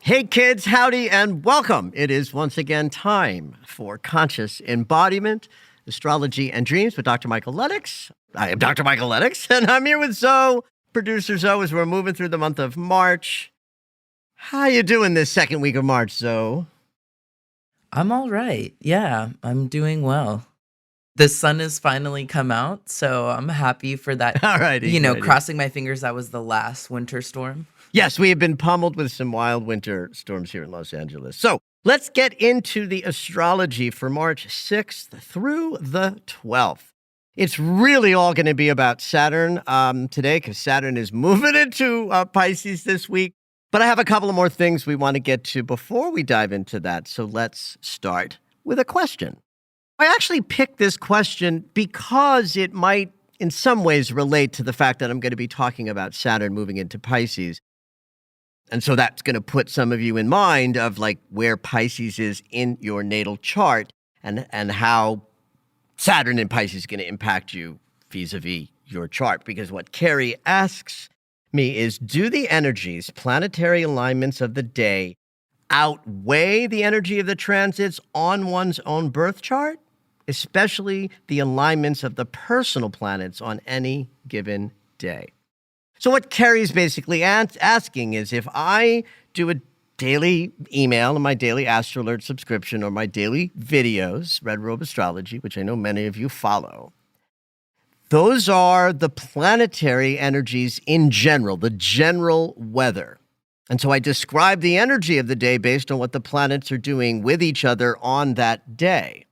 Hey kids, howdy and welcome. It is once again time for Conscious Embodiment, Astrology and Dreams with Dr. Michael Lennox. I am Dr. Michael Lennox and I'm here with Zoe, producer Zoe, as we're moving through the month of March. How you doing this second week of March, Zoe? I'm all right. Yeah, I'm doing well. The sun has finally come out, so I'm happy for that. All righty. Crossing my fingers that was the last winter storm. Yes, we have been pummeled with some wild winter storms here in Los Angeles. So let's get into the astrology for March 6th through the 12th. It's really all going to be about Saturn today because Saturn is moving into Pisces this week. But I have a couple of more things we want to get to before we dive into that. So let's start with a question. I actually picked this question because it might in some ways relate to the fact that I'm going to be talking about Saturn moving into Pisces. And so that's going to put some of you in mind of like where Pisces is in your natal chart and how Saturn in Pisces is going to impact you vis-a-vis your chart. Because what Carrie asks me is, do the energies, planetary alignments of the day outweigh the energy of the transits on one's own birth chart, especially the alignments of the personal planets on any given day? So what Carrie's basically asking is, if I do a daily email and my daily Astro Alert subscription or my daily videos, Red Robe Astrology, which I know many of you follow, those are the planetary energies in general, the general weather. And so I describe the energy of the day based on what the planets are doing with each other on that day.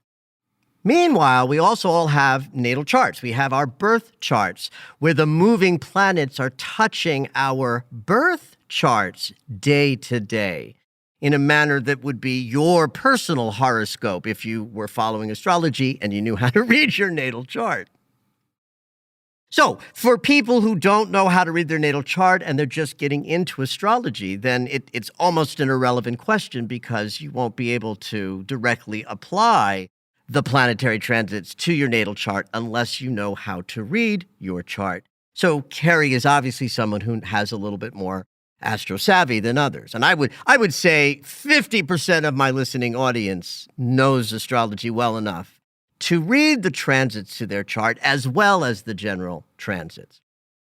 Meanwhile, we also all have natal charts. We have our birth charts where the moving planets are touching our birth charts day to day in a manner that would be your personal horoscope if you were following astrology and you knew how to read your natal chart. So for people who don't know how to read their natal chart and they're just getting into astrology, then it's almost an irrelevant question because you won't be able to directly apply the planetary transits to your natal chart unless you know how to read your chart. So Carrie is obviously someone who has a little bit more astro savvy than others. And I would say 50% of my listening audience knows astrology well enough to read the transits to their chart as well as the general transits.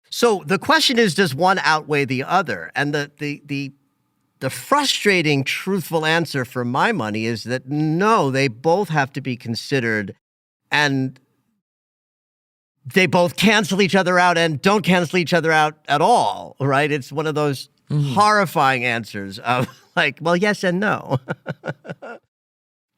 So the question is, does one outweigh the other? And the frustrating, truthful answer for my money is that no, they both have to be considered, and they both cancel each other out and don't cancel each other out at all, right? It's one of those horrifying answers of like, well, yes and no.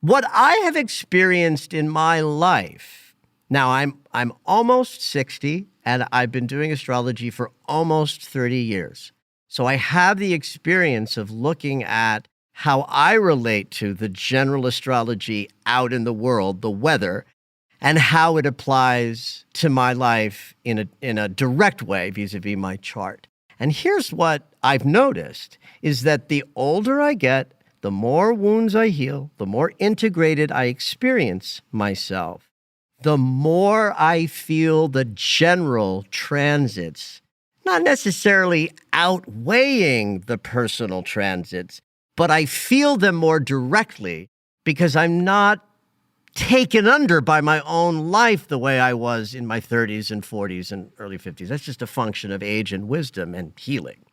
What I have experienced in my life, now I'm almost 60 and I've been doing astrology for almost 30 years. So I have the experience of looking at how I relate to the general astrology out in the world, the weather, and how it applies to my life in a direct way vis-a-vis my chart. And here's what I've noticed is that the older I get, the more wounds I heal, the more integrated I experience myself, the more I feel the general transits not necessarily outweighing the personal transits, but I feel them more directly because I'm not taken under by my own life the way I was in my 30s and 40s and early 50s. That's just a function of age and wisdom and healing.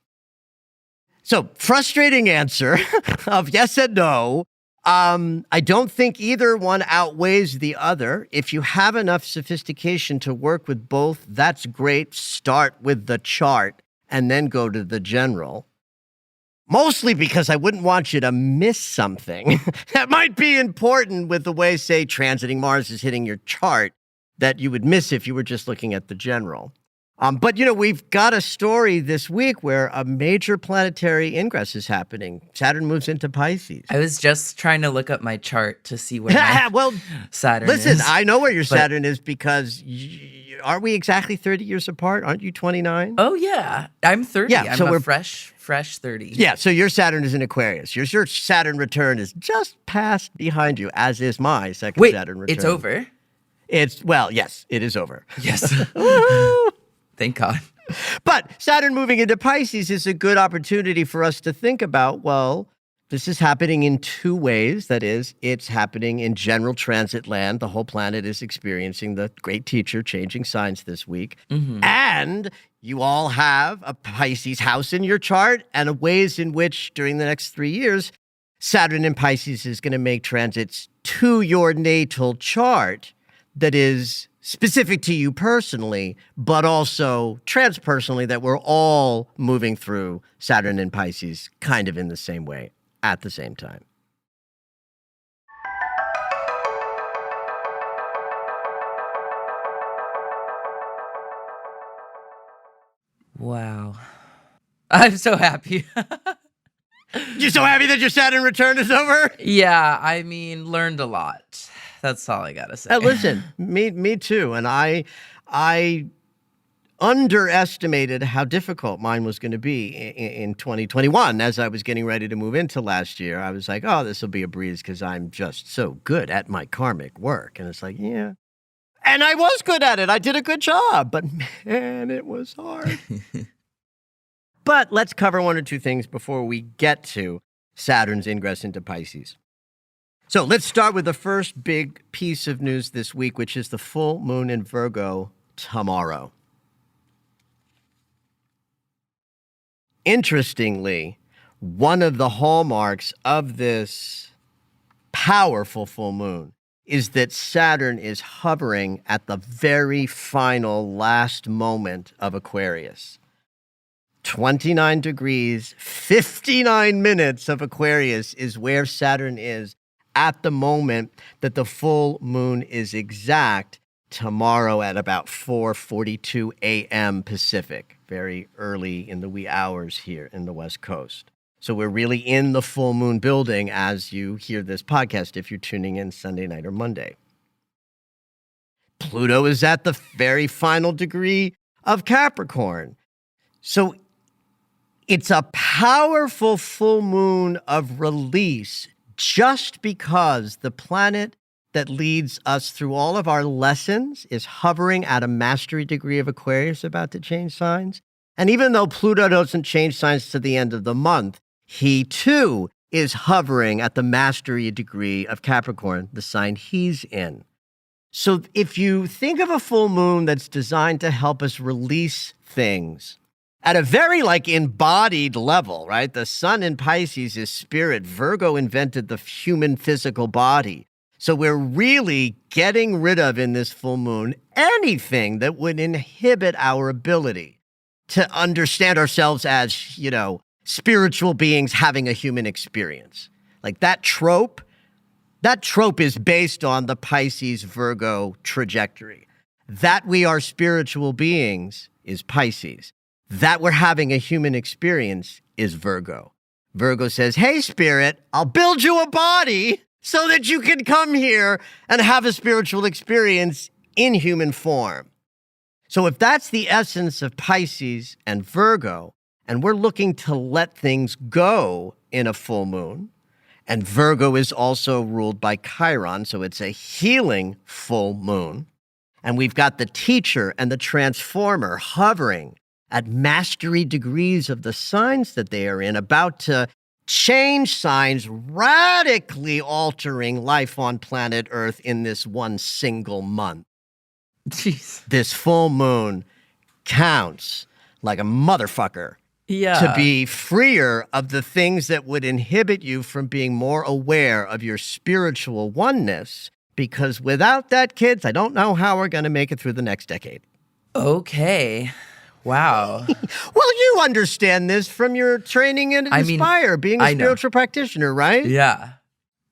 So, frustrating answer of yes and no. I don't think either one outweighs the other. If you have enough sophistication to work with both, that's great. Start with the chart and then go to the general. Mostly because I wouldn't want you to miss something that might be important with the way, say, transiting Mars is hitting your chart that you would miss if you were just looking at the general. But, we've got a story this week where a major planetary ingress is happening. Saturn moves into Pisces. I was just trying to look up my chart to see where my Saturn is. Listen, I know where your Saturn is because aren't we exactly 30 years apart? Aren't you 29? Oh, yeah. I'm 30. Yeah, so I'm we're a fresh 30. Yeah, so your Saturn is in Aquarius. Your Saturn return is just past behind you, as is my second Saturn return. It's over? Yes, it is over. Yes. Thank God. But Saturn moving into Pisces is a good opportunity for us to think about, well, This is happening in two ways. That is, it's happening in general transit land. The whole planet is experiencing the great teacher changing signs this week. And you all have a Pisces house in your chart and ways in which during the next 3 years, Saturn in Pisces is going to make transits to your natal chart that is specific to you personally, but also transpersonally, that we're all moving through Saturn in Pisces kind of in the same way at the same time. Wow. I'm so happy. You're so happy that your Saturn return is over? Yeah, I mean, learned a lot. That's all I gotta say. Listen, me too. And I underestimated how difficult mine was going to be in 2021 as I was getting ready to move into last year. I was like, oh, this will be a breeze because I'm just so good at my karmic work. And it's like, yeah. And I was good at it. I did a good job. But man, it was hard. But let's cover one or two things before we get to Saturn's ingress into Pisces. So let's start with the first big piece of news this week, which is the full moon in Virgo tomorrow. Interestingly, one of the hallmarks of this powerful full moon is that Saturn is hovering at the very final last moment of Aquarius. 29 degrees, 59 minutes of Aquarius is where Saturn is at the moment that the full moon is exact tomorrow at about 4:42 a.m. Pacific, very early in the wee hours here in the West Coast. So we're really in the full moon building as you hear this podcast if you're tuning in Sunday night or Monday. Pluto is at the very final degree of Capricorn. So it's a powerful full moon of release just because the planet that leads us through all of our lessons is hovering at a mastery degree of Aquarius, about to change signs. And even though Pluto doesn't change signs to the end of the month, he too is hovering at the mastery degree of Capricorn, the sign he's in. So if you think of a full moon that's designed to help us release things at a very embodied level, right? The sun in Pisces is spirit. Virgo invented the human physical body. So we're really getting rid of in this full moon anything that would inhibit our ability to understand ourselves as, spiritual beings having a human experience. Like that trope is based on the Pisces Virgo trajectory. That we are spiritual beings is Pisces. That we're having a human experience is Virgo. Virgo says, hey, spirit, I'll build you a body so that you can come here and have a spiritual experience in human form. So if that's the essence of Pisces and Virgo, and we're looking to let things go in a full moon, and Virgo is also ruled by Chiron, so it's a healing full moon, and we've got the teacher and the transformer hovering at mastery degrees of the signs that they are in, about to change signs, radically altering life on planet Earth in this one single month. Jeez. This full moon counts like a motherfucker to be freer of the things that would inhibit you from being more aware of your spiritual oneness. Because without that, kids, I don't know how we're going to make it through the next decade. Okay. Wow. Well, you understand this from your training in Inspire, being a spiritual practitioner, right? Yeah.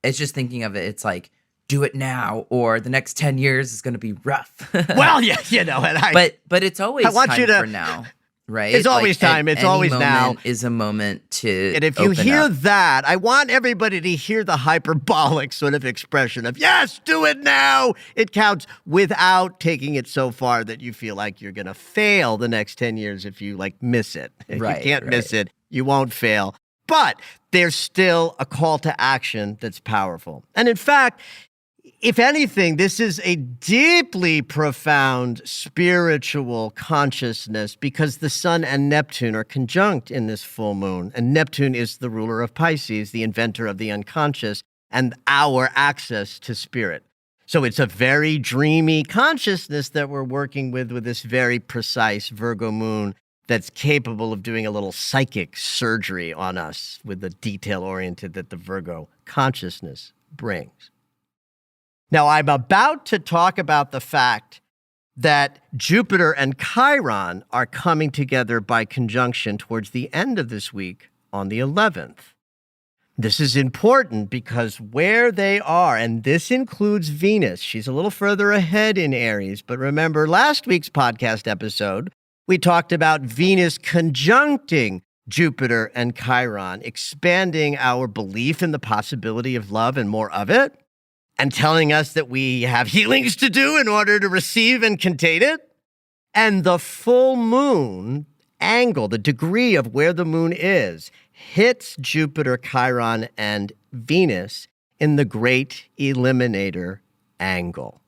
It's just thinking of it. It's like, do it now, or the next 10 years is going to be rough. Well, yeah, and but it's always time for now, right? It's always time. It's always now. Is a moment to. And if you hear that, I want everybody to hear the hyperbolic sort of expression of, yes, do it now. It counts, without taking it so far that you feel like you're going to fail the next 10 years if you miss it. If you can't miss it, you won't fail. But there's still a call to action that's powerful. And in fact, If anything, this is a deeply profound spiritual consciousness because the Sun and Neptune are conjunct in this full moon. And Neptune is the ruler of Pisces, the inventor of the unconscious, and our access to spirit. So it's a very dreamy consciousness that we're working with this very precise Virgo moon that's capable of doing a little psychic surgery on us with the detail-oriented that the Virgo consciousness brings. Now, I'm about to talk about the fact that Jupiter and Chiron are coming together by conjunction towards the end of this week on the 11th. This is important because where they are, and this includes Venus, she's a little further ahead in Aries, but remember last week's podcast episode, we talked about Venus conjuncting Jupiter and Chiron, expanding our belief in the possibility of love and more of it, and telling us that we have healings to do in order to receive and contain it. And the full moon angle, the degree of where the moon is, hits Jupiter, Chiron, and Venus in the Great Eliminator angle.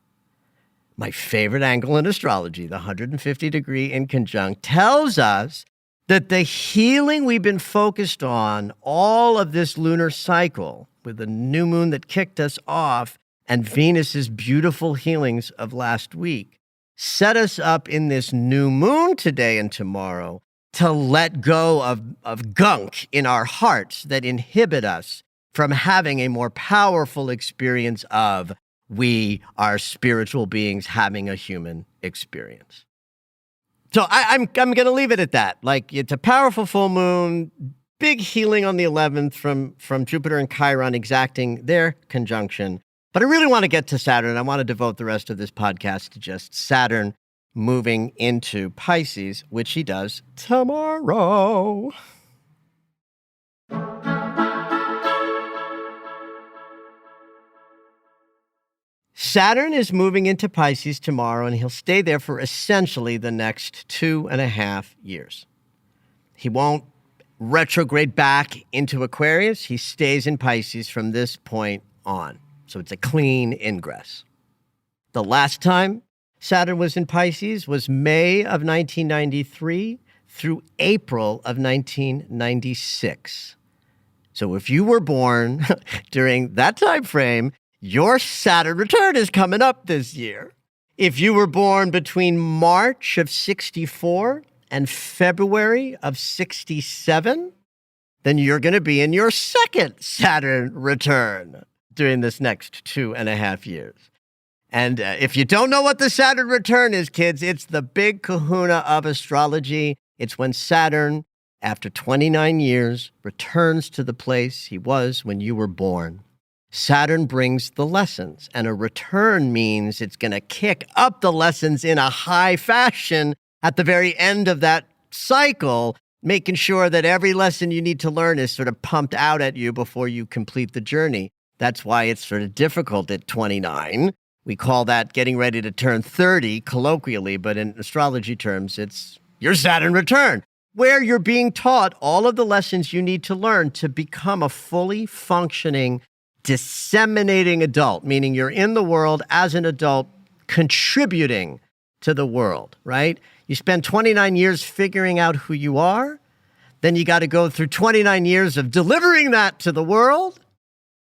My favorite angle in astrology, the 150-degree inconjunct, tells us that the healing we've been focused on all of this lunar cycle, with the new moon that kicked us off and Venus's beautiful healings of last week, set us up in this new moon today and tomorrow to let go of gunk in our hearts that inhibit us from having a more powerful experience of we are spiritual beings having a human experience. So I'm going to leave it at that. Like, it's a powerful full moon, big healing on the 11th from Jupiter and Chiron exacting their conjunction. But I really want to get to Saturn. I want to devote the rest of this podcast to just Saturn moving into Pisces, which he does tomorrow. Saturn is moving into Pisces tomorrow, and he'll stay there for essentially the next 2.5 years. He won't retrograde back into Aquarius. He stays in Pisces from this point on. So it's a clean ingress. The last time Saturn was in Pisces was May of 1993 through April of 1996. So if you were born during that time frame, your Saturn return is coming up this year. If you were born between March of 64 and February of 67, then you're going to be in your second Saturn return during this next 2.5 years. And if you don't know what the Saturn return is, kids, it's the big kahuna of astrology. It's when Saturn, after 29 years, returns to the place he was when you were born. Saturn brings the lessons, and a return means it's going to kick up the lessons in a high fashion at the very end of that cycle, making sure that every lesson you need to learn is sort of pumped out at you before you complete the journey. That's why it's sort of difficult at 29. We call that getting ready to turn 30 colloquially, but in astrology terms, it's your Saturn return, where you're being taught all of the lessons you need to learn to become a fully functioning, disseminating adult, meaning you're in the world as an adult contributing to the world, right? You spend 29 years figuring out who you are, then you got to go through 29 years of delivering that to the world.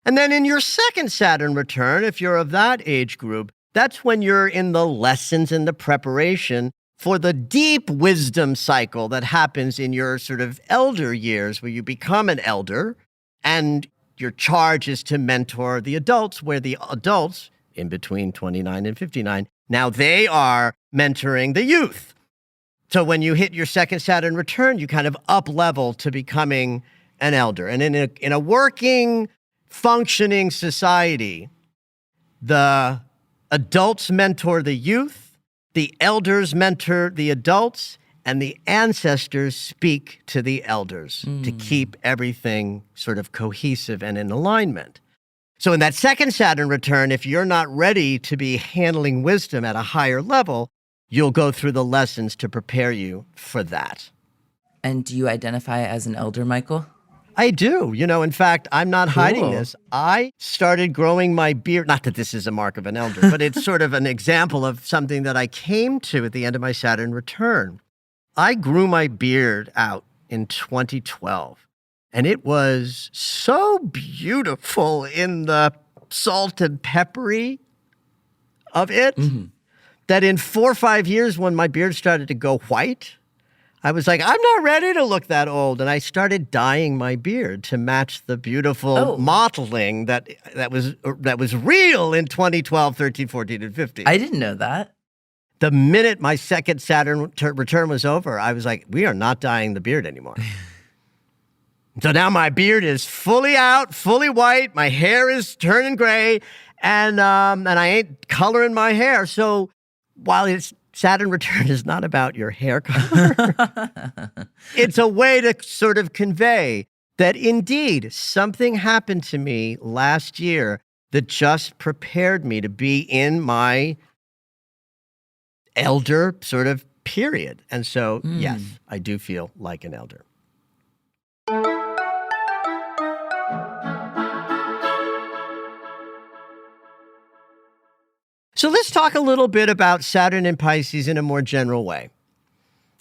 And then in your second Saturn return, if you're of that age group, that's when you're in the lessons and the preparation for the deep wisdom cycle that happens in your sort of elder years, where you become an elder and your charge is to mentor the adults, where the adults in between 29 and 59, now they are mentoring the youth. So when you hit your second Saturn return, you kind of up level to becoming an elder. And in a working, functioning society, the adults mentor the youth, the elders mentor the adults, and the ancestors speak to the elders to keep everything sort of cohesive and in alignment. So in that second Saturn return, if you're not ready to be handling wisdom at a higher level, you'll go through the lessons to prepare you for that. And do you identify as an elder, Michael? I do. In fact, I'm not hiding Cool. this. I started growing my beard. Not that this is a mark of an elder, but it's sort of an example of something that I came to at the end of my Saturn return. I grew my beard out in 2012, and it was so beautiful in the salt and peppery of it that in 4 or 5 years, when my beard started to go white, I was like, I'm not ready to look that old. And I started dyeing my beard to match the beautiful mottling that was real in 2012, 13, 14, and 15. I didn't know that. The minute my second Saturn return was over, I was like, we are not dyeing the beard anymore. So now my beard is fully out, fully white. My hair is turning gray, and I ain't coloring my hair. So while Saturn return is not about your hair color, it's a way to sort of convey that indeed something happened to me last year that just prepared me to be in my elder sort of period. And so, yes, I do feel like an elder. So let's talk a little bit about Saturn and Pisces in a more general way.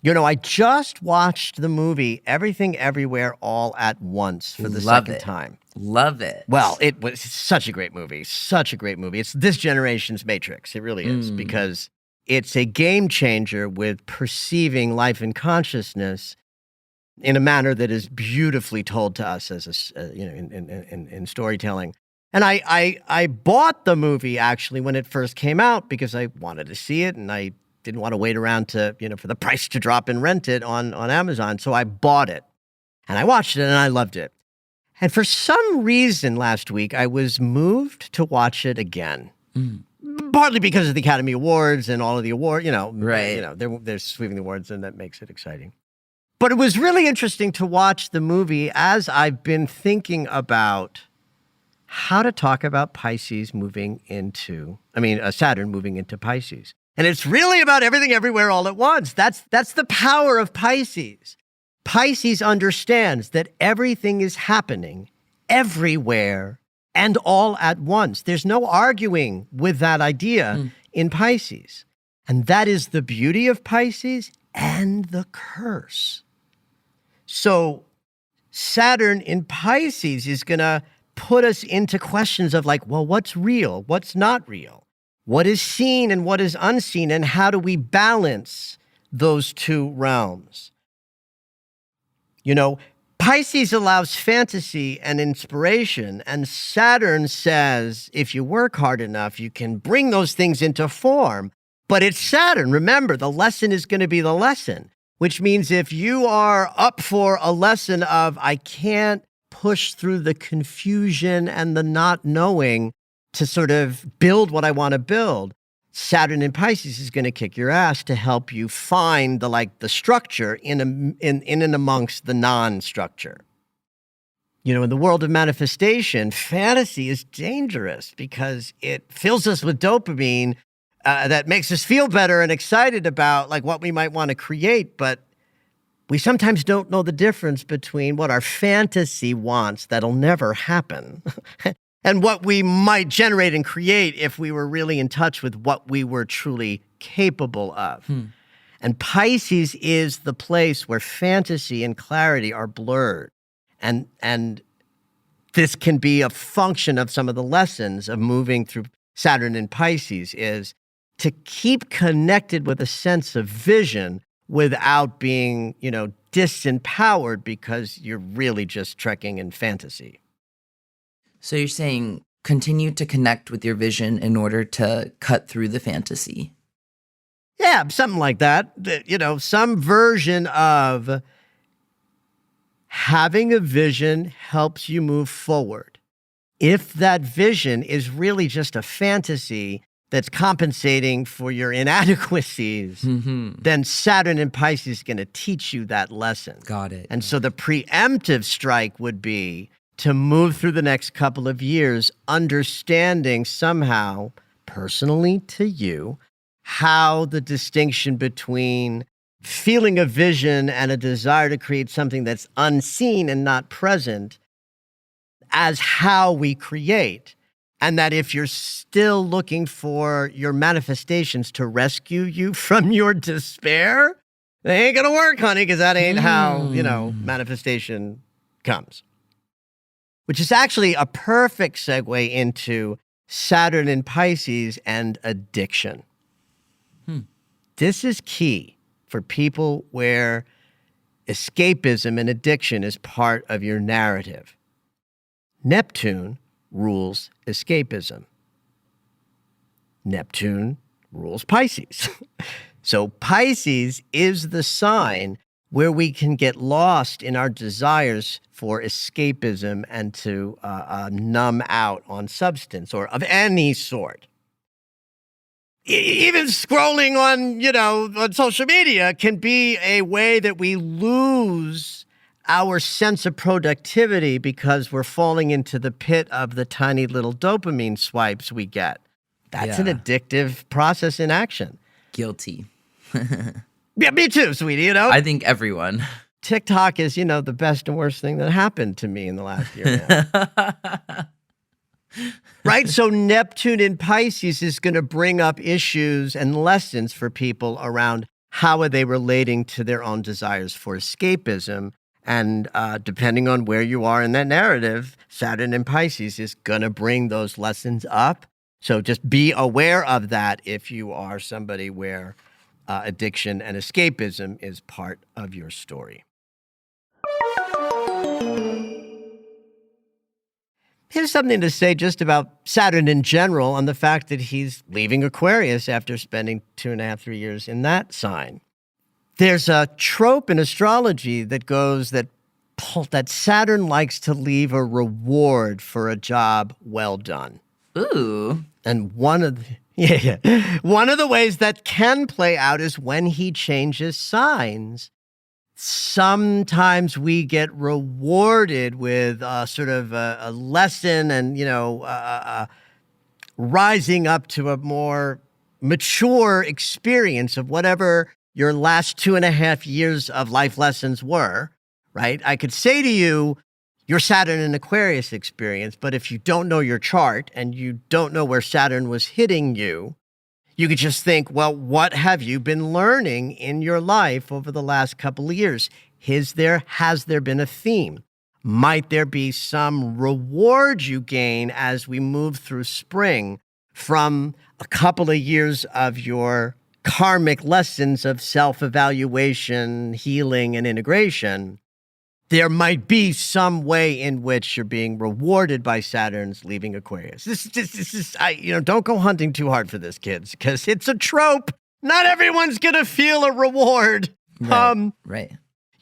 I just watched the movie Everything Everywhere All at Once for the second time. Love it. Well, it was such a great movie. Such a great movie. It's this generation's Matrix. It really is, because it's a game changer with perceiving life and consciousness in a manner that is beautifully told to us as in storytelling. And I bought the movie actually when it first came out because I wanted to see it, and I didn't want to wait around for the price to drop and rent it on Amazon. So I bought it and I watched it and I loved it. And for some reason last week, I was moved to watch it again. Partly because of the Academy Awards and all of the awards, Right. They're sweeping the awards, and that makes it exciting. But it was really interesting to watch the movie as I've been thinking about how to talk about Saturn moving into Pisces. And it's really about everything everywhere all at once. That's the power of Pisces. Pisces understands that everything is happening everywhere and all at once. There's no arguing with that idea in Pisces. And that is the beauty of Pisces and the curse. So Saturn in Pisces is going to put us into questions of what's real? What's not real? What is seen and what is unseen? And how do we balance those two realms? Pisces allows fantasy and inspiration, and Saturn says, if you work hard enough, you can bring those things into form. But it's Saturn. Remember, the lesson is going to be the lesson, which means if you are up for a lesson of, I can't push through the confusion and the not knowing to sort of build what I want to build, Saturn in Pisces is going to kick your ass to help you find the structure in and amongst the non-structure. In the world of manifestation, fantasy is dangerous because it fills us with dopamine that makes us feel better and excited about what we might want to create, but we sometimes don't know the difference between what our fantasy wants that'll never happen and what we might generate and create if we were really in touch with what we were truly capable of. And Pisces is the place where fantasy and clarity are blurred. And this can be a function of some of the lessons of moving through Saturn in Pisces, is to keep connected with a sense of vision without being, disempowered because you're really just trekking in fantasy. So you're saying continue to connect with your vision in order to cut through the fantasy. Yeah, something like that. Some version of having a vision helps you move forward. If that vision is really just a fantasy that's compensating for your inadequacies, then Saturn in Pisces is going to teach you that lesson. Got it. And so the preemptive strike would be to move through the next couple of years, understanding somehow, personally to you, how the distinction between feeling a vision and a desire to create something that's unseen and not present as how we create. And that if you're still looking for your manifestations to rescue you from your despair, they ain't gonna work, honey, because that ain't how, manifestation comes. Which is actually a perfect segue into Saturn in Pisces and addiction. This is key for people where escapism and addiction is part of your narrative. Neptune rules escapism. Neptune rules Pisces. So Pisces is the sign where we can get lost in our desires for escapism and to numb out on substance or of any sort. Even scrolling on social media can be a way that we lose our sense of productivity because we're falling into the pit of the tiny little dopamine swipes we get. That's an addictive process in action. Guilty. Yeah, me too, sweetie, I think everyone. TikTok is, the best and worst thing that happened to me in the last year now. Right? So Neptune in Pisces is going to bring up issues and lessons for people around how are they relating to their own desires for escapism. And depending on where you are in that narrative, Saturn in Pisces is going to bring those lessons up. So just be aware of that if you are somebody where addiction and escapism is part of your story. Here's something to say just about Saturn in general on the fact that he's leaving Aquarius after spending 2.5, 3 years in that sign. There's a trope in astrology that goes that Saturn likes to leave a reward for a job well done. Ooh. And one of the ways that can play out is when he changes signs. Sometimes we get rewarded with sort of a lesson and, rising up to a more mature experience of whatever your last 2.5 years of life lessons were, right? I could say to you, your Saturn in Aquarius experience, but if you don't know your chart and you don't know where Saturn was hitting you, you could just think, well, what have you been learning in your life over the last couple of years? Has there been a theme? Might there be some reward you gain as we move through spring from a couple of years of your karmic lessons of self-evaluation, healing, and integration? There might be some way in which you're being rewarded by Saturn's leaving Aquarius. This is, don't go hunting too hard for this, kids, because it's a trope. Not everyone's going to feel a reward. Right.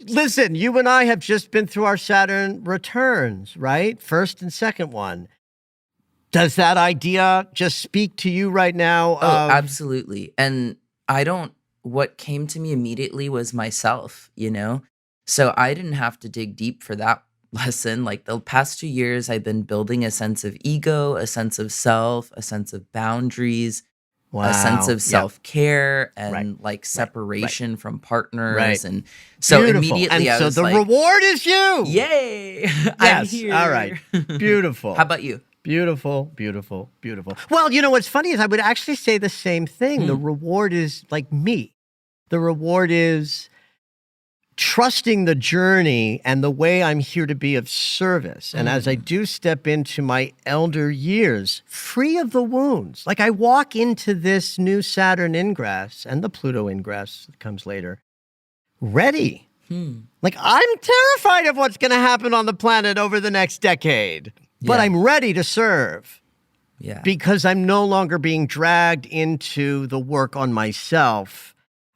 Listen, you and I have just been through our Saturn returns, right? First and second one. Does that idea just speak to you right now? Oh, absolutely. And what came to me immediately was myself, So I didn't have to dig deep for that lesson. Like the past 2 years, I've been building a sense of ego, a sense of self, a sense of boundaries, a sense of self-care and separation from partners. And so immediately I was so the reward is you. Yay. Yes. I'm here. All right. Beautiful. How about you? Beautiful, beautiful, beautiful. Well, what's funny is I would actually say the same thing. The reward is like me. The reward is trusting the journey and the way I'm here to be of service. And as I do step into my elder years, free of the wounds, like I walk into this new Saturn ingress and the Pluto ingress that comes later, ready. Like I'm terrified of what's going to happen on the planet over the next decade, but I'm ready to serve. Yeah. Because I'm no longer being dragged into the work on myself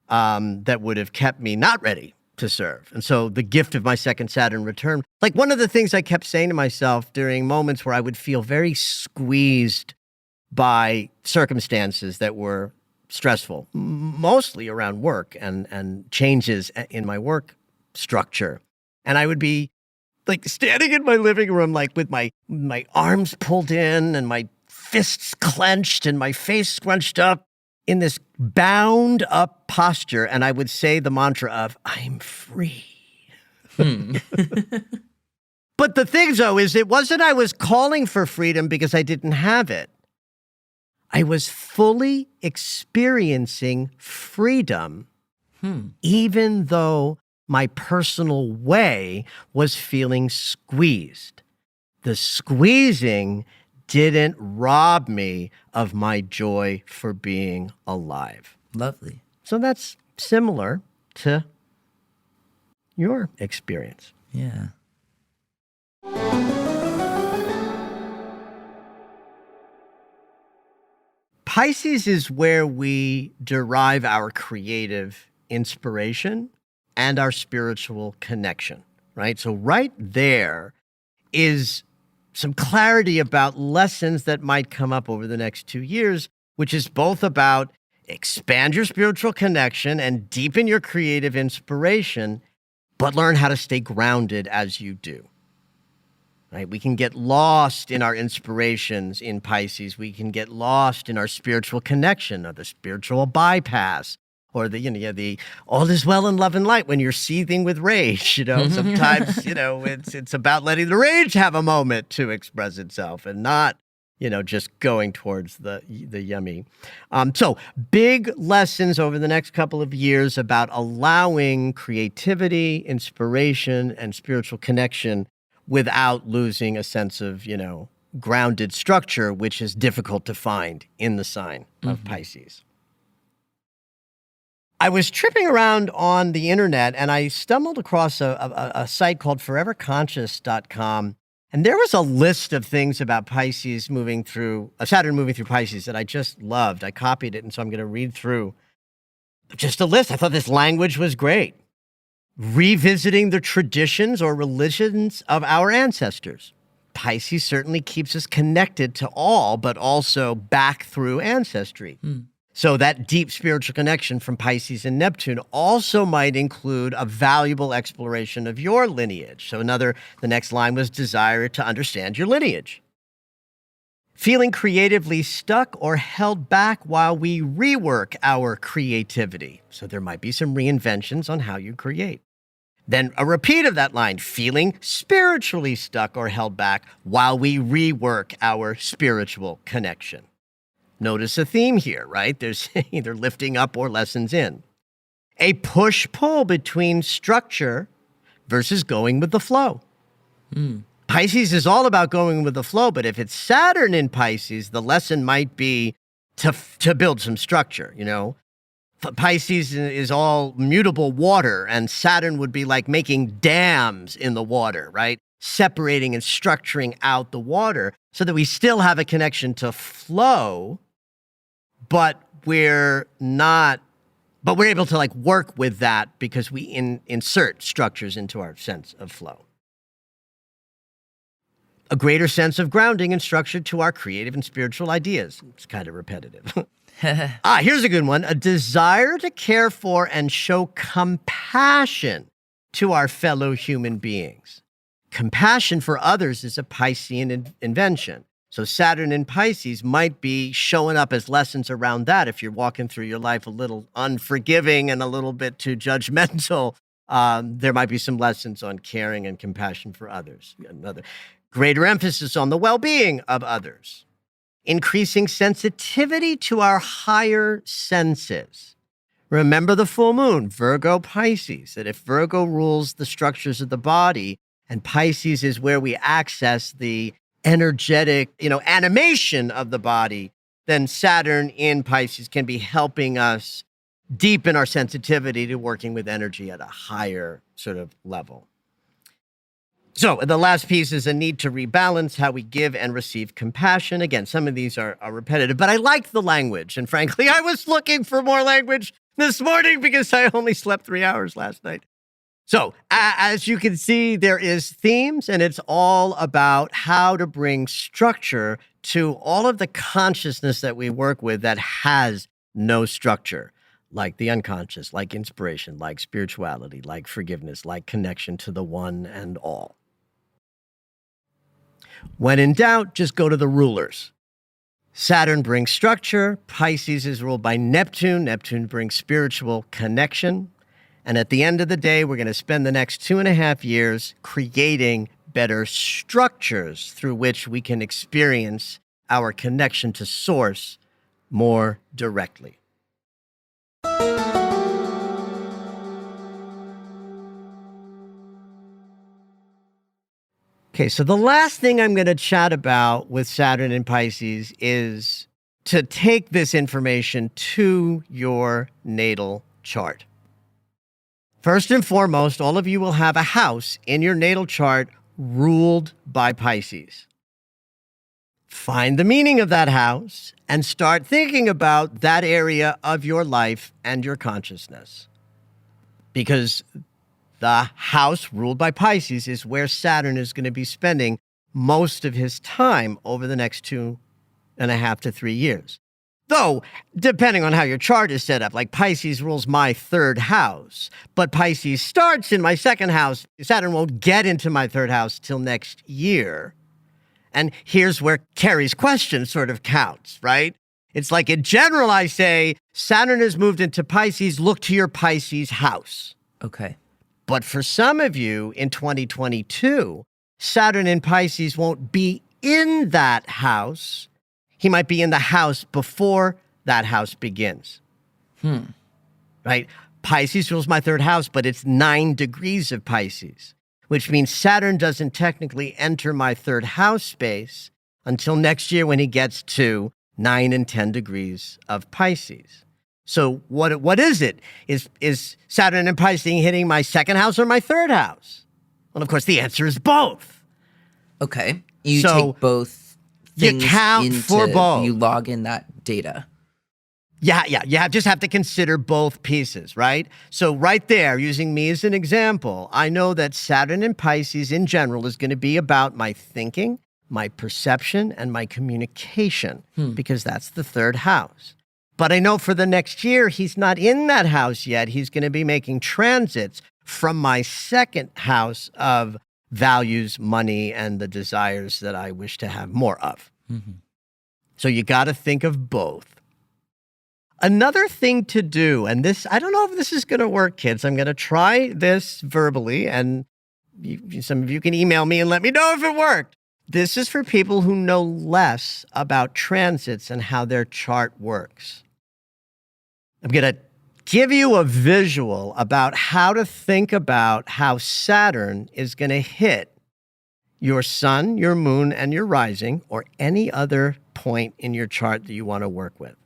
that would have kept me not ready to serve. And so the gift of my second Saturn return, like one of the things I kept saying to myself during moments where I would feel very squeezed by circumstances that were stressful, mostly around work and changes in my work structure. And I would be like standing in my living room, like with my arms pulled in and my fists clenched and my face scrunched up. in this bound up posture, and I would say the mantra of, I'm free. Hmm. But the thing, though, is it wasn't I was calling for freedom because I didn't have it. I was fully experiencing freedom, even though my personal way was feeling squeezed. The squeezing didn't rob me of my joy for being alive. Lovely. So that's similar to your experience. Yeah. Pisces is where we derive our creative inspiration and our spiritual connection, right? So right there is some clarity about lessons that might come up over the next 2 years, which is both about expand your spiritual connection and deepen your creative inspiration, but learn how to stay grounded as you do. Right? We can get lost in our inspirations in Pisces. We can get lost in our spiritual connection or the spiritual bypass or the all is well in love and light when you're seething with rage. Sometimes, it's about letting the rage have a moment to express itself and not, just going towards the yummy. So big lessons over the next couple of years about allowing creativity, inspiration, and spiritual connection without losing a sense of, grounded structure, which is difficult to find in the sign of Pisces. I was tripping around on the internet and I stumbled across a site called foreverconscious.com. And there was a list of things about Pisces Saturn moving through Pisces that I just loved. I copied it, and so I'm going to read through just a list. I thought this language was great. Revisiting the traditions or religions of our ancestors. Pisces certainly keeps us connected to all, but also back through ancestry. So that deep spiritual connection from Pisces and Neptune also might include a valuable exploration of your lineage. So the next line was desire to understand your lineage. Feeling creatively stuck or held back while we rework our creativity. So there might be some reinventions on how you create. Then a repeat of that line, feeling spiritually stuck or held back while we rework our spiritual connection. Notice a theme here, right? There's either lifting up or lessons in. A push-pull between structure versus going with the flow. Pisces is all about going with the flow, but if it's Saturn in Pisces, the lesson might be to build some structure, Pisces is all mutable water, and Saturn would be like making dams in the water, right? Separating and structuring out the water so that we still have a connection to flow, but we're able to work with that because we insert structures into our sense of flow. A greater sense of grounding and structure to our creative and spiritual ideas. It's kind of repetitive. Here's a good one. A desire to care for and show compassion to our fellow human beings. Compassion for others is a Piscean invention. So Saturn in Pisces might be showing up as lessons around that. If you're walking through your life a little unforgiving and a little bit too judgmental, there might be some lessons on caring and compassion for others. Another greater emphasis on the well-being of others. Increasing sensitivity to our higher senses. Remember the full moon, Virgo, Pisces, that if Virgo rules the structures of the body and Pisces is where we access the energetic, animation of the body, then Saturn in Pisces can be helping us deepen our sensitivity to working with energy at a higher sort of level. So the last piece is a need to rebalance how we give and receive compassion. Again, some of these are repetitive, but I like the language. And frankly, I was looking for more language this morning because I only slept 3 hours last night. So as you can see, there is themes, and it's all about how to bring structure to all of the consciousness that we work with that has no structure, like the unconscious, like inspiration, like spirituality, like forgiveness, like connection to the one and all. When in doubt, just go to the rulers. Saturn brings structure. Pisces is ruled by Neptune. Neptune brings spiritual connection. And at the end of the day, we're going to spend the next 2.5 years creating better structures through which we can experience our connection to Source more directly. Okay, so the last thing I'm going to chat about with Saturn and Pisces is to take this information to your natal chart. First and foremost, all of you will have a house in your natal chart ruled by Pisces. Find the meaning of that house and start thinking about that area of your life and your consciousness. Because the house ruled by Pisces is where Saturn is going to be spending most of his time over the next 2.5 to 3 years. Though, depending on how your chart is set up, like Pisces rules my 3rd house, but Pisces starts in my 2nd house. Saturn won't get into my 3rd house till next year. And here's where Carrie's question sort of counts, right? It's like in general, I say, Saturn has moved into Pisces, look to your Pisces house. Okay. But for some of you in 2022, Saturn in Pisces won't be in that house. He might be in the house before that house begins. Right? Pisces rules my 3rd house, but it's 9 degrees of Pisces, which means Saturn doesn't technically enter my 3rd house space until next year when he gets to 9 and 10 degrees of Pisces. So what is it? Is Saturn and Pisces hitting my 2nd house or my 3rd house? Well, of course, the answer is both. Okay. You take both things you count for both. You log in that data. Yeah. You just have to consider both pieces, right? So right there, using me as an example, I know that Saturn in Pisces in general is going to be about my thinking, my perception, and my communication, because that's the 3rd house. But I know for the next year, he's not in that house yet. He's going to be making transits from my 2nd house of values, money, and the desires that I wish to have more of. So you got to think of both. Another thing to do, and this, I don't know if this is going to work, kids. I'm going to try this verbally, and some of you can email me and let me know if it worked. This is for people who know less about transits and how their chart works. I'm going to give you a visual about how to think about how Saturn is going to hit your sun, your moon, and your rising, or any other point in your chart that you want to work with.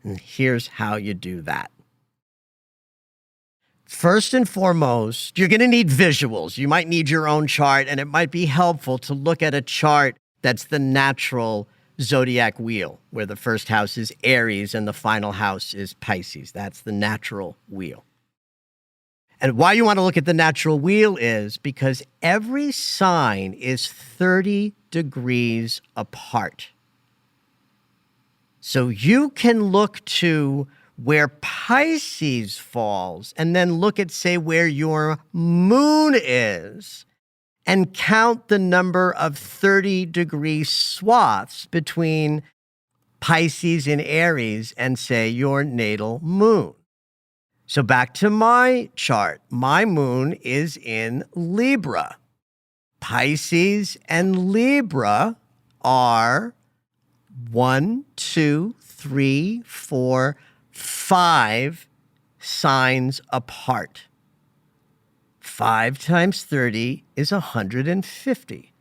And here's how you do that. First and foremost, you're going to need visuals. You might need your own chart, and it might be helpful to look at a chart that's the natural zodiac wheel, where the 1st house is Aries and the final house is Pisces. That's the natural wheel. And why you want to look at the natural wheel is because every sign is 30 degrees apart. So you can look to where Pisces falls and then look at, say, where your moon is and count the number of 30-degree swaths between Pisces and Aries and, say, your natal moon. So back to my chart. My moon is in Libra. Pisces and Libra are 1, 2, 3, 4, 5 signs apart. 5 times 30 is 150.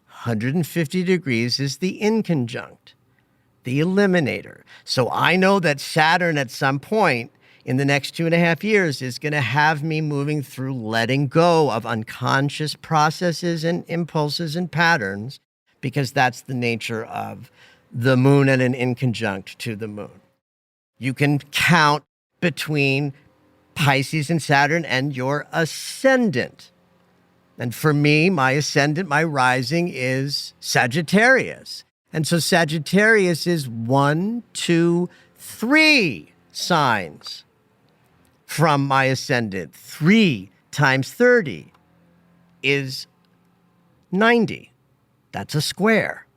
150 degrees is the inconjunct, the eliminator. So I know that Saturn at some point in the next 2.5 years is going to have me moving through letting go of unconscious processes and impulses and patterns, because that's the nature of the moon and an inconjunct to the moon. You can count between Pisces and Saturn and your ascendant. And for me, my ascendant, my rising is Sagittarius. And so Sagittarius is 1, 2, 3 signs from my ascendant. 3 times 30 is 90. That's a square.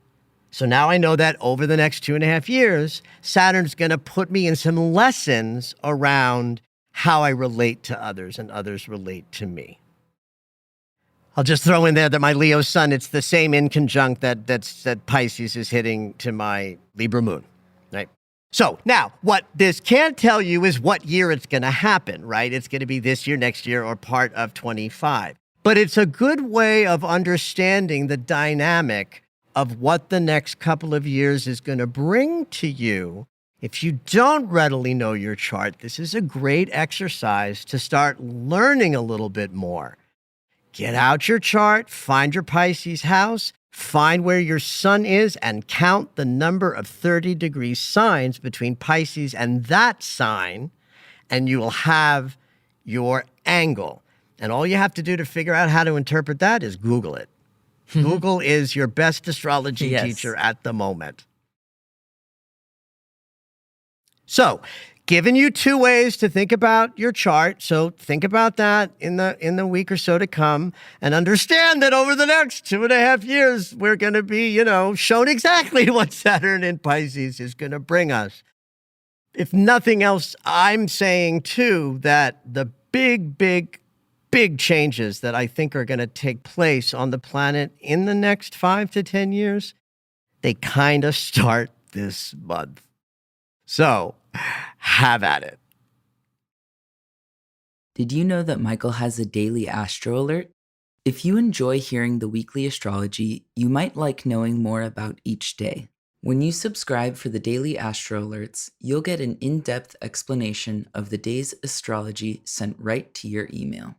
So now I know that over the next 2.5 years, Saturn's going to put me in some lessons around how I relate to others and others relate to me. I'll just throw in there that my Leo sun, it's the same inconjunct that Pisces is hitting to my Libra moon, right? So now what this can't tell you is what year it's going to happen, right? It's going to be this year, next year, or part of 25. But it's a good way of understanding the dynamic of what the next couple of years is going to bring to you. If you don't readily know your chart, this is a great exercise to start learning a little bit more. Get out your chart, find your Pisces house, find where your sun is, and count the number of 30-degree signs between Pisces and that sign, and you will have your angle. And all you have to do to figure out how to interpret that is Google it. Google is your best astrology teacher at the moment. So, giving you 2 ways to think about your chart. So think about that in the week or so to come, and understand that over the next 2.5 years, we're going to be, shown exactly what Saturn in Pisces is going to bring us. If nothing else, I'm saying too that the big changes that I think are going to take place on the planet in the next 5 to 10 years, they kind of start this month. So, have at it. Did you know that Michael has a daily astro alert? If you enjoy hearing the weekly astrology, you might like knowing more about each day. When you subscribe for the daily astro alerts, you'll get an in-depth explanation of the day's astrology sent right to your email.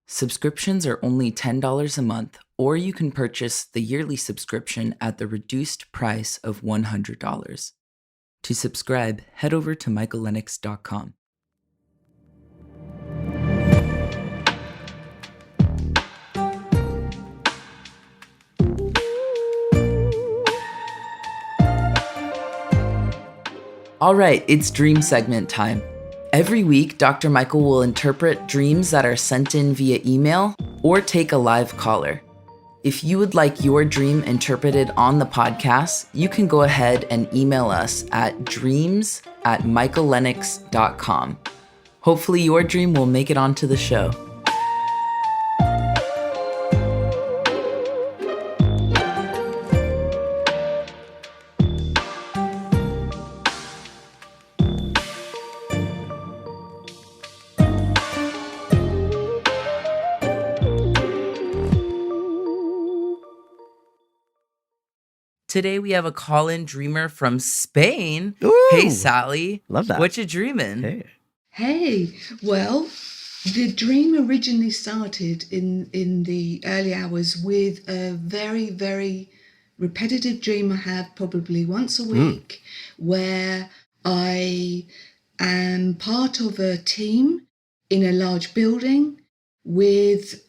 Subscriptions are only $10 a month, or you can purchase the yearly subscription at the reduced price of $100. To subscribe, head over to michaellennox.com. All right, it's dream segment time. Every week, Dr. Michael will interpret dreams that are sent in via email or take a live caller. If you would like your dream interpreted on the podcast, you can go ahead and email us at dreams@michaellennox.com. Hopefully your dream will make it onto the show. Today we have a call-in dreamer from Spain. Ooh, hey, Sally. Love that. What you dreaming? Hey, well, the dream originally started in the early hours with a very, very repetitive dream I have probably once a week, where I am part of a team in a large building with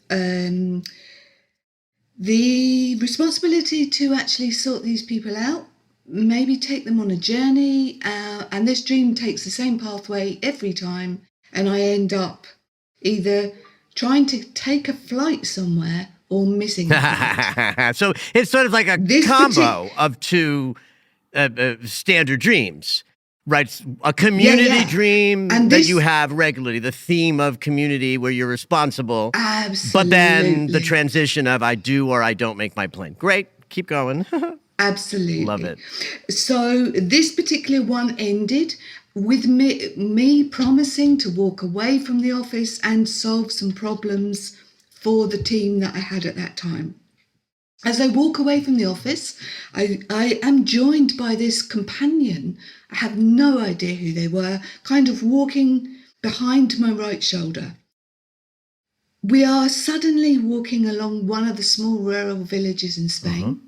the responsibility to actually sort these people out, maybe take them on a journey, and this dream takes the same pathway every time, and I end up either trying to take a flight somewhere or missing a flight. So it's sort of like a combo of 2 standard dreams. Right, a community dream and that you have regularly, the theme of community where you're responsible. Absolutely. But then the transition of I do or I don't make my plane. Great, keep going. Absolutely. Love it. So this particular one ended with me promising to walk away from the office and solve some problems for the team that I had at that time. As I walk away from the office, I am joined by this companion. I have no idea who they were, kind of walking behind my right shoulder. We are suddenly walking along one of the small rural villages in Spain,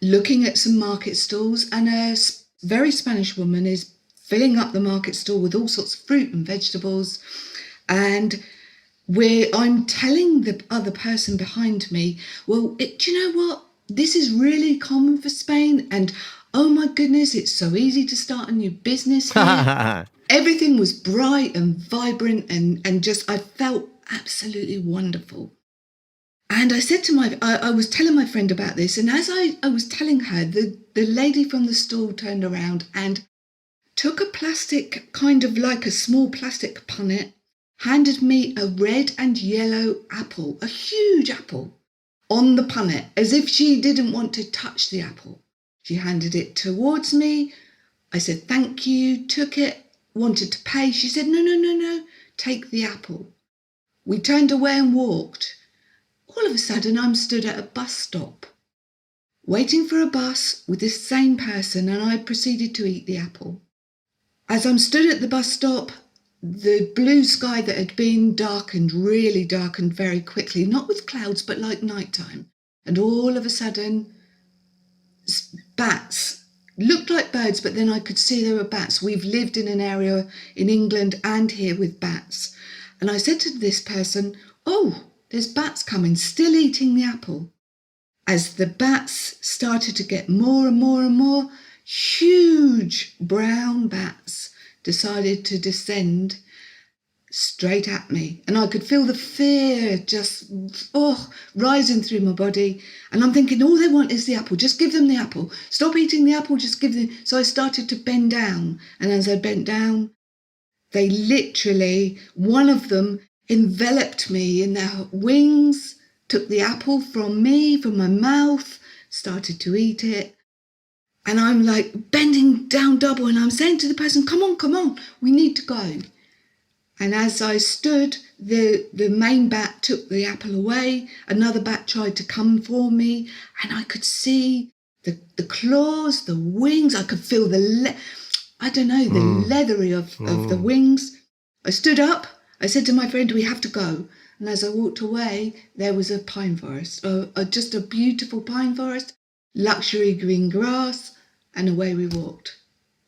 looking at some market stalls, and a very Spanish woman is filling up the market stall with all sorts of fruit and vegetables, and I'm telling the other person behind me, well, do you know what? This is really common for Spain, and oh my goodness, it's so easy to start a new business here. Everything was bright and vibrant, and just I felt absolutely wonderful. And I said to I was telling my friend about this, and as I was telling her, the lady from the stall turned around and took a plastic, kind of like a small plastic punnet, handed me a red and yellow apple, a huge apple, on the punnet, as if she didn't want to touch the apple. She handed it towards me. I said, thank you, took it, wanted to pay. She said, no, take the apple. We turned away and walked. All of a sudden, I'm stood at a bus stop, waiting for a bus with this same person, and I proceeded to eat the apple. As I'm stood at the bus stop, the blue sky that had been darkened, really darkened very quickly, not with clouds, but like nighttime. And all of a sudden, bats, looked like birds, but then I could see there were bats. We've lived in an area in England and here with bats. And I said to this person, oh, there's bats coming, still eating the apple. As the bats started to get more and more and more, huge brown bats decided to descend straight at me. And I could feel the fear just rising through my body. And I'm thinking, all they want is the apple. Just give them the apple. Stop eating the apple, just give them. So I started to bend down. And as I bent down, they literally, one of them enveloped me in their wings, took the apple from me, from my mouth, started to eat it. And I'm like bending down double, and I'm saying to the person, come on, we need to go. And as I stood, the main bat took the apple away. Another bat tried to come for me, and I could see the claws, the wings. I could feel the leathery of the wings. I stood up. I said to my friend, we have to go. And as I walked away, there was a pine forest, just a beautiful pine forest, luxury green grass, and away we walked.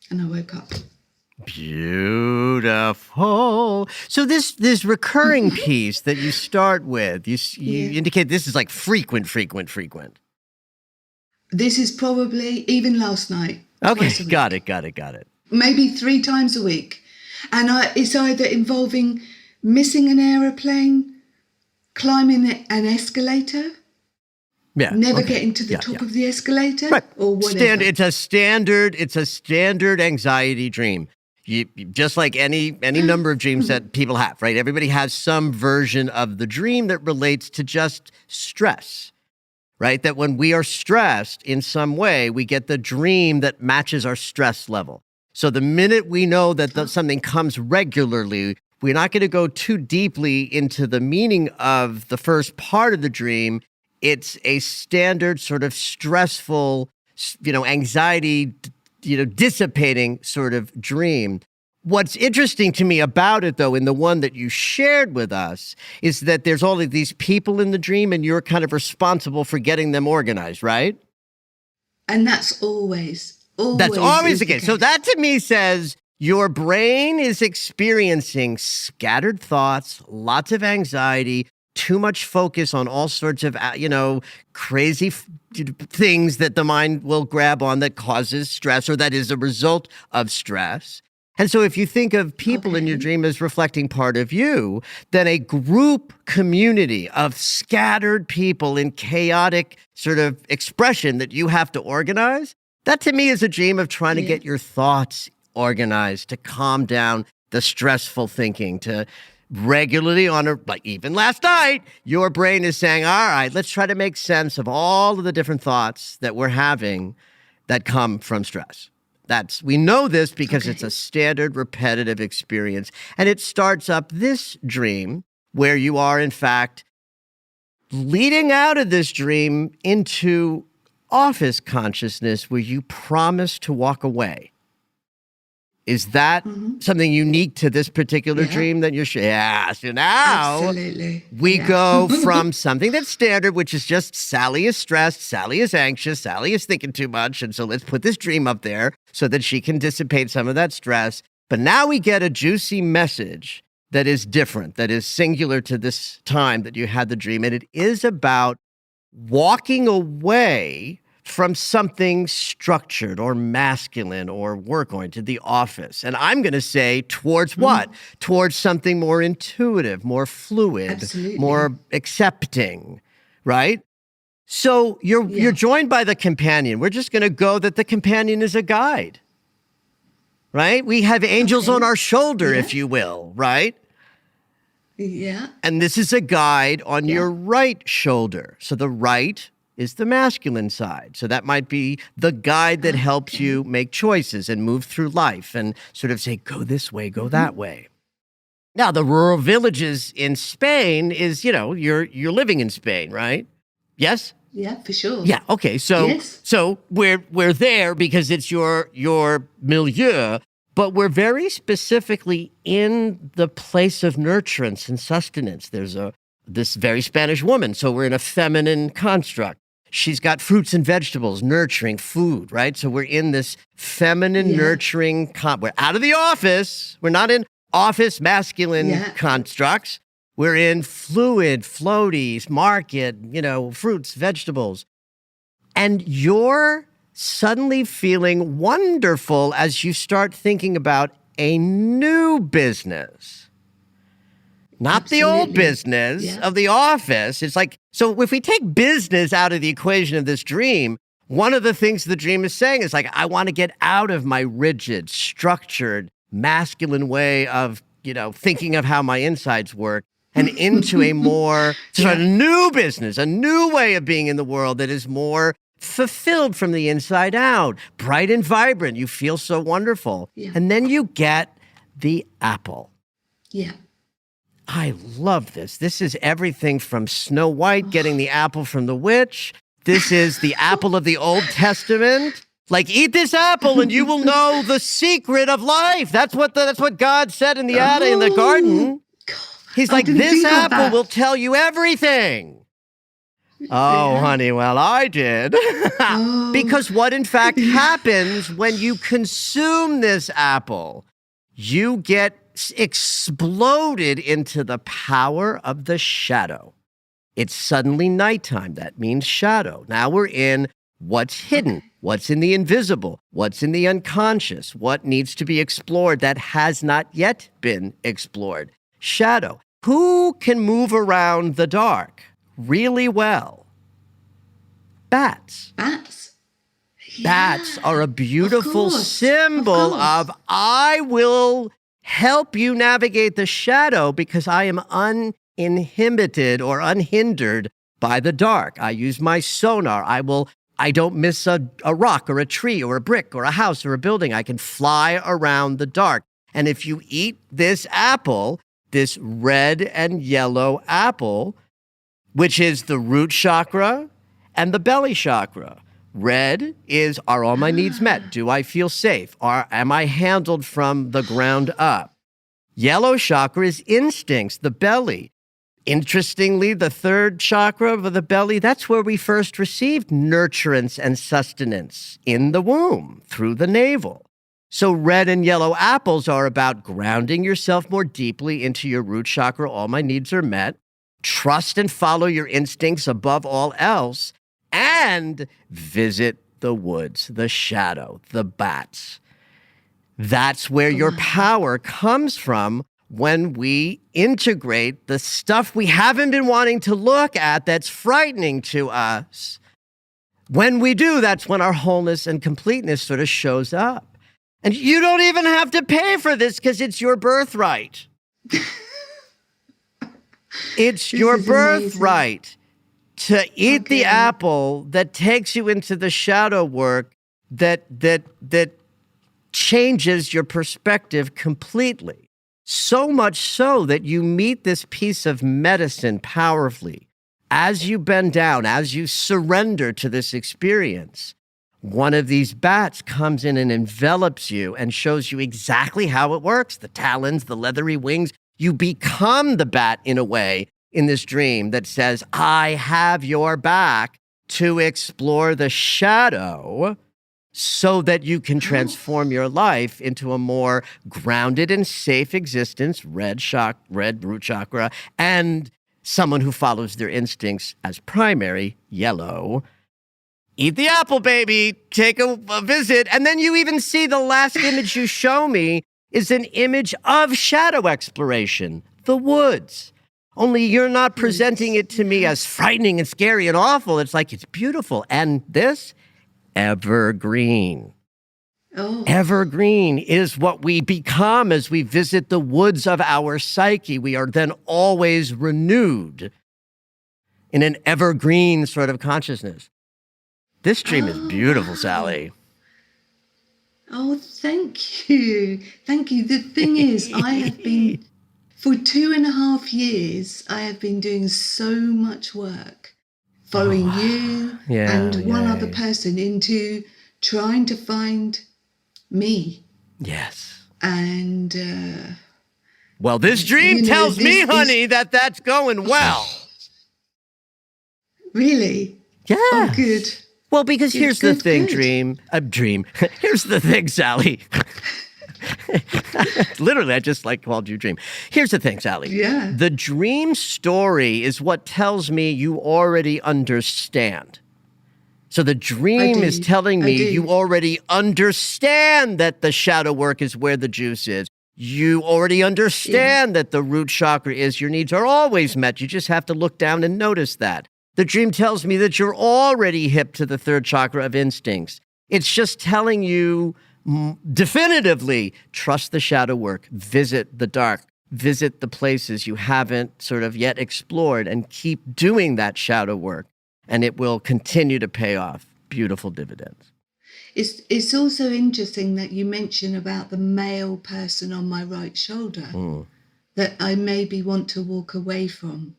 And I woke up. Beautiful. So this recurring piece that you start with, you indicate this is like frequent. This is probably even last night. Okay, got it. Maybe 3 times a week. And it's either involving missing an aeroplane, climbing an escalator, never getting to the top of the escalator, right, or whatever. It's a standard anxiety dream. You just like any number of dreams that people have, right? Everybody has some version of the dream that relates to just stress, right? That when we are stressed in some way, we get the dream that matches our stress level. So the minute we know that something comes regularly, we're not going to go too deeply into the meaning of the first part of the dream. It's a standard sort of stressful, anxiety, dissipating sort of dream. What's interesting to me about it, though, in the one that you shared with us, is that there's all of these people in the dream and you're kind of responsible for getting them organized, right? And that's always the case. So that to me says your brain is experiencing scattered thoughts, lots of anxiety, too much focus on all sorts of, crazy things that the mind will grab on that causes stress or that is a result of stress. And so if you think of people in your dream as reflecting part of you, then a group community of scattered people in chaotic sort of expression that you have to organize, that to me is a dream of trying to get your thoughts organized, to calm down the stressful thinking, to regularly like even last night, your brain is saying, all right, let's try to make sense of all of the different thoughts that we're having that come from stress. We know this because it's a standard repetitive experience. And it starts up this dream where you are, in fact, leading out of this dream into office consciousness where you promise to walk away. Is that something unique to this particular dream that you're sharing? Yeah. So now Absolutely. we go from something that's standard, which is just Sally is stressed, Sally is anxious, Sally is thinking too much. And so let's put this dream up there so that she can dissipate some of that stress. But now we get a juicy message that is different, that is singular to this time that you had the dream. And it is about walking away from something structured or masculine or work-oriented, the office. And I'm going to say towards what? Towards something more intuitive, more fluid, more accepting, right? So you're Yeah. joined by the companion. We're just going to go that the companion is a guide, right? We have angels Okay. on our shoulder, Yeah. if you will, right? Yeah. And this is a guide on Yeah. your right shoulder. So the right is the masculine side. So that might be the guide that helps Okay. you make choices and move through life and sort of say, go this way, go that way. Now, the rural villages in Spain is, you're living in Spain, right? Yes? Yeah, for sure. Yeah. Okay. So Yes. we're there because it's your milieu, but we're very specifically in the place of nurturance and sustenance. There's this very Spanish woman, so we're in a feminine construct. She's got fruits and vegetables, nurturing food, right? So we're in this feminine, Yeah. nurturing. We're out of the office. We're not in office masculine Yeah. constructs. We're in fluid, floaties, market, fruits, vegetables. And you're suddenly feeling wonderful as you start thinking about a new business. Not the old Absolutely. business Yeah. of the office. It's like, so if we take business out of the equation of this dream, one of the things the dream is saying is like, I want to get out of my rigid, structured, masculine way of, thinking of how my insides work and into a more sort of new business, a new way of being in the world that is more fulfilled from the inside out, bright and vibrant. You feel so wonderful. Yeah. And then you get the apple. Yeah. I love this. This is everything from Snow White getting the apple from the witch. This is the apple of the Old Testament. Like, eat this apple and you will know the secret of life. That's what God said in the in the garden. He's I like, didn't this think of apple that. will tell you everything. Oh, Yeah. honey, well, I did. Oh. Because what in fact happens when you consume this apple, you get exploded into the power of the shadow. It's suddenly nighttime. That means shadow. Now we're in what's hidden, what's in the invisible, what's in the unconscious, what needs to be explored that has not yet been explored. Shadow. Who can move around the dark really well? Bats. Bats. Bats Yeah. are a beautiful course, symbol of of I will help you navigate the shadow because I am uninhibited or unhindered by the dark. I use my sonar. I don't miss a rock or a tree or a brick or a house or a building. I can fly around the dark. And if you eat this apple, this red and yellow apple, which is the root chakra and the belly chakra. Red is, are all my needs met? Do I feel safe? Am I handled from the ground up? Yellow chakra is instincts, the belly. Interestingly, the third chakra of the belly, that's where we first received nurturance and sustenance in the womb, through the navel. So red and yellow apples are about grounding yourself more deeply into your root chakra. All my needs are met. Trust and follow your instincts above all else. And visit the woods, the shadow, the bats. That's where your power comes from when we integrate the stuff we haven't been wanting to look at that's frightening to us. When we do, that's when our wholeness and completeness sort of shows up. And you don't even have to pay for this because it's your birthright. It's your is amazing. birthright to eat the Okay. apple that takes you into the shadow work that changes your perspective completely. So much so that you meet this piece of medicine powerfully. As you bend down, as you surrender to this experience, one of these bats comes in and envelops you and shows you exactly how it works. The talons, the leathery wings. You become the bat in a way in this dream that says, I have your back to explore the shadow so that you can transform your life into a more grounded and safe existence, red root chakra, and someone who follows their instincts as primary, yellow. Eat the apple, baby. Take a visit. And then you even see the last image you show me is an image of shadow exploration, the woods. Only you're not presenting it to me as frightening and scary and awful. It's like it's beautiful. And this, evergreen. Oh. Evergreen is what we become as we visit the woods of our psyche. We are then always renewed in an evergreen sort of consciousness. This dream is beautiful, Sally. Oh, thank you. Thank you. The thing is, I have been, for 2.5 years, I have been doing so much work following you and one other person into trying to find me. Yes. And well, this dream tells me, honey, that that's going well. Really? Yeah. Oh, good. Well, because here's the thing, good. Dream. Here's the thing, Sally. Literally, I just called you Dream. Here's the thing, Sally. Yeah. The dream story is what tells me you already understand. So the dream is telling me you already understand that the shadow work is where the juice is. You already understand that the root chakra is your needs are always met. You just have to look down and notice that. The dream tells me that you're already hip to the third chakra of instincts. It's just telling you definitively, trust the shadow work, visit the dark, visit the places you haven't sort of yet explored, and keep doing that shadow work. And it will continue to pay off beautiful dividends. It's also interesting that you mention about the male person on my right shoulder that I maybe want to walk away from.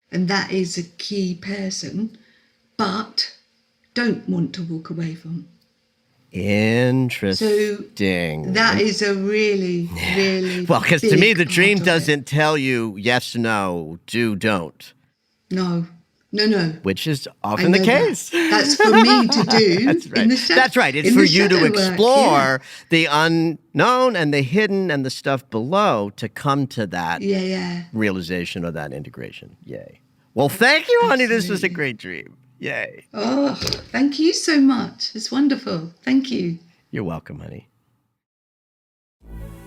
And that is a key person, but don't want to walk away from. Interesting. So that is a really, really well, because to me, the big dream part of doesn't tell you yes, no, do, don't. No. Which is often the case. That's for me to do. That's right. In the That's right. It's for you to explore the unknown and the hidden and the stuff below to come to that realization or that integration. Yay. Well, thank you, honey. This was a great dream. Yay. Oh, thank you so much. It's wonderful. Thank you. You're welcome, honey.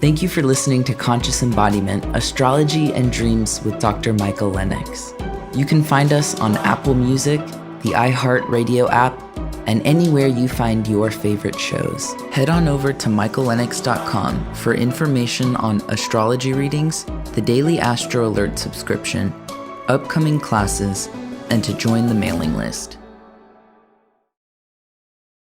Thank you for listening to Conscious Embodiment, Astrology and Dreams with Dr. Michael Lennox. You can find us on Apple Music, the iHeartRadio app, and anywhere you find your favorite shows. Head on over to michaellennox.com for information on astrology readings, the Daily Astro Alert subscription, upcoming classes, and to join the mailing list.